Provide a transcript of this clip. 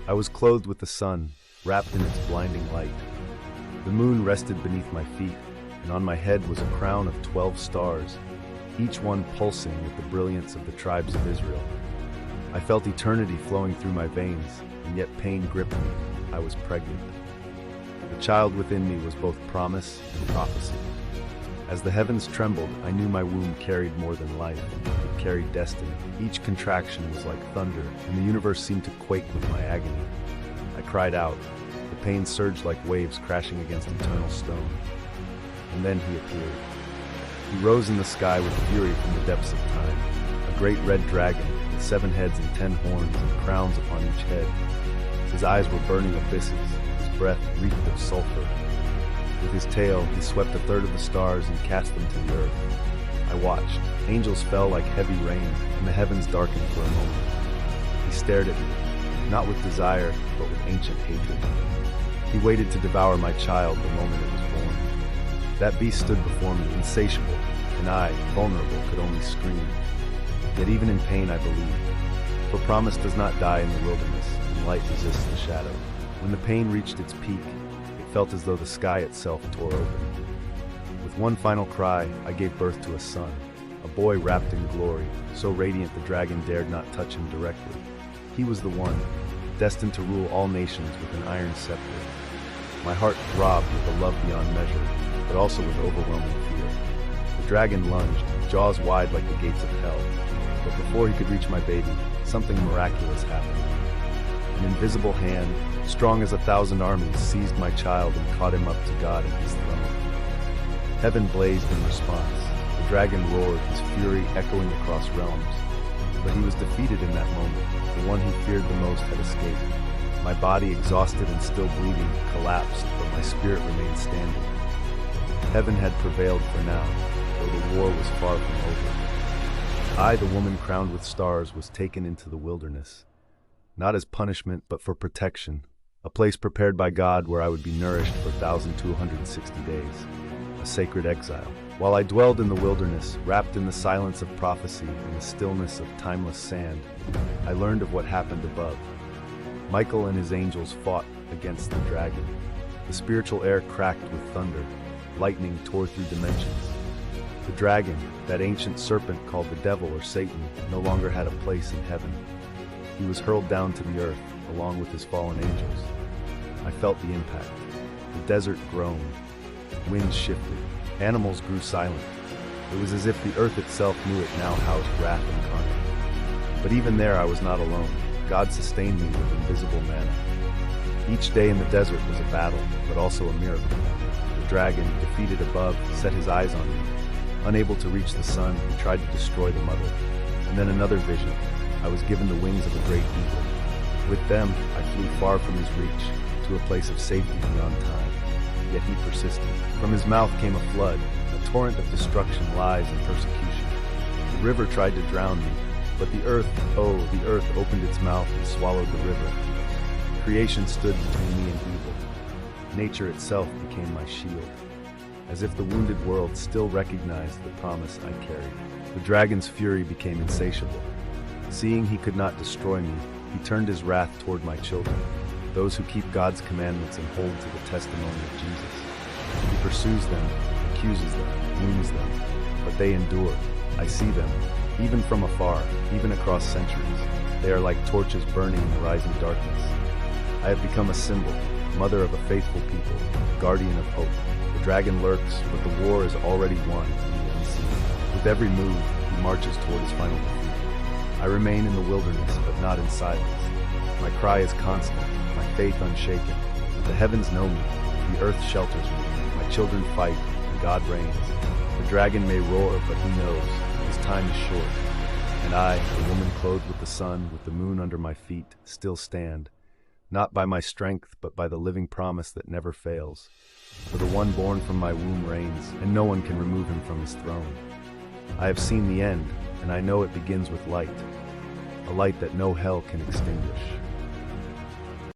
I was clothed with the sun, wrapped in its blinding light. The moon rested beneath my feet, and on my head was a crown of 12 stars, each one pulsing with the brilliance of the tribes of Israel. I felt eternity flowing through my veins, and yet pain gripped me. I was pregnant. The child within me was both promise and prophecy. As the heavens trembled, I knew my womb carried more than life. It carried destiny. Each contraction was like thunder, and the universe seemed to quake with my agony. I cried out. The pain surged like waves crashing against eternal stone. And then he appeared. He rose in the sky with fury from the depths of time, a great red dragon with 7 heads and 10 horns and crowns upon each head. His eyes were burning abysses, his breath reeked of sulfur. With his tail, he swept a third of the stars and cast them to the earth. I watched. Angels fell like heavy rain, and the heavens darkened for a moment. He stared at me, not with desire, but with ancient hatred. He waited to devour my child the moment it was born. That beast stood before me, insatiable, and I, vulnerable, could only scream. Yet even in pain I believed. For promise does not die in the wilderness, and light resists the shadow. When the pain reached its peak, it felt as though the sky itself tore open. With one final cry, I gave birth to a son, a boy wrapped in glory, so radiant the dragon dared not touch him directly. He was the one, destined to rule all nations with an iron scepter. My heart throbbed with a love beyond measure, but also with overwhelming fear. The dragon lunged, jaws wide like the gates of hell. But before he could reach my baby, something miraculous happened. An invisible hand, strong as 1,000 armies, seized my child and caught him up to God and his throne. Heaven blazed in response. The dragon roared, his fury echoing across realms. But he was defeated in that moment. The one he feared the most had escaped. My body, exhausted and still bleeding, collapsed, but my spirit remained standing. Heaven had prevailed for now, though the war was far from over. I, the woman crowned with stars, was taken into the wilderness. Not as punishment, but for protection. A place prepared by God where I would be nourished for 1,260 days. A sacred exile. While I dwelled in the wilderness, wrapped in the silence of prophecy and the stillness of timeless sand, I learned of what happened above. Michael and his angels fought against the dragon. The spiritual air cracked with thunder. Lightning tore through dimensions. The dragon, that ancient serpent called the devil or Satan, no longer had a place in heaven. He was hurled down to the earth, along with his fallen angels. I felt the impact. The desert groaned. Winds shifted. Animals grew silent. It was as if the earth itself knew it now housed wrath incarnate. But even there I was not alone. God sustained me with invisible manna. Each day in the desert was a battle, but also a miracle. The dragon, defeated above, set his eyes on me. Unable to reach the sun, he tried to destroy the mother. And then another vision. I was given the wings of a great eagle. With them, I flew far from his reach, to a place of safety beyond time. Yet he persisted. From his mouth came a flood, a torrent of destruction, lies, and persecution. The river tried to drown me, but the earth opened its mouth and swallowed the river. Creation stood between me and evil. Nature itself became my shield. As if the wounded world still recognized the promise I carried. The dragon's fury became insatiable. Seeing he could not destroy me, he turned his wrath toward my children, those who keep God's commandments and hold to the testimony of Jesus. He pursues them, accuses them, wounds them, but they endure. I see them, even from afar, even across centuries. They are like torches burning in the rising darkness. I have become a symbol, mother of a faithful people, guardian of hope. The dragon lurks, but the war is already won, even unseen. With every move, he marches toward his final defeat. I remain in the wilderness, but not in silence. My cry is constant, my faith unshaken. The heavens know me, the earth shelters me, my children fight, and God reigns. The dragon may roar, but he knows, his time is short. And I, the woman clothed with the sun, with the moon under my feet, still stand. Not by my strength, but by the living promise that never fails. For the one born from my womb reigns, and no one can remove him from his throne. I have seen the end, and I know it begins with light, a light that no hell can extinguish.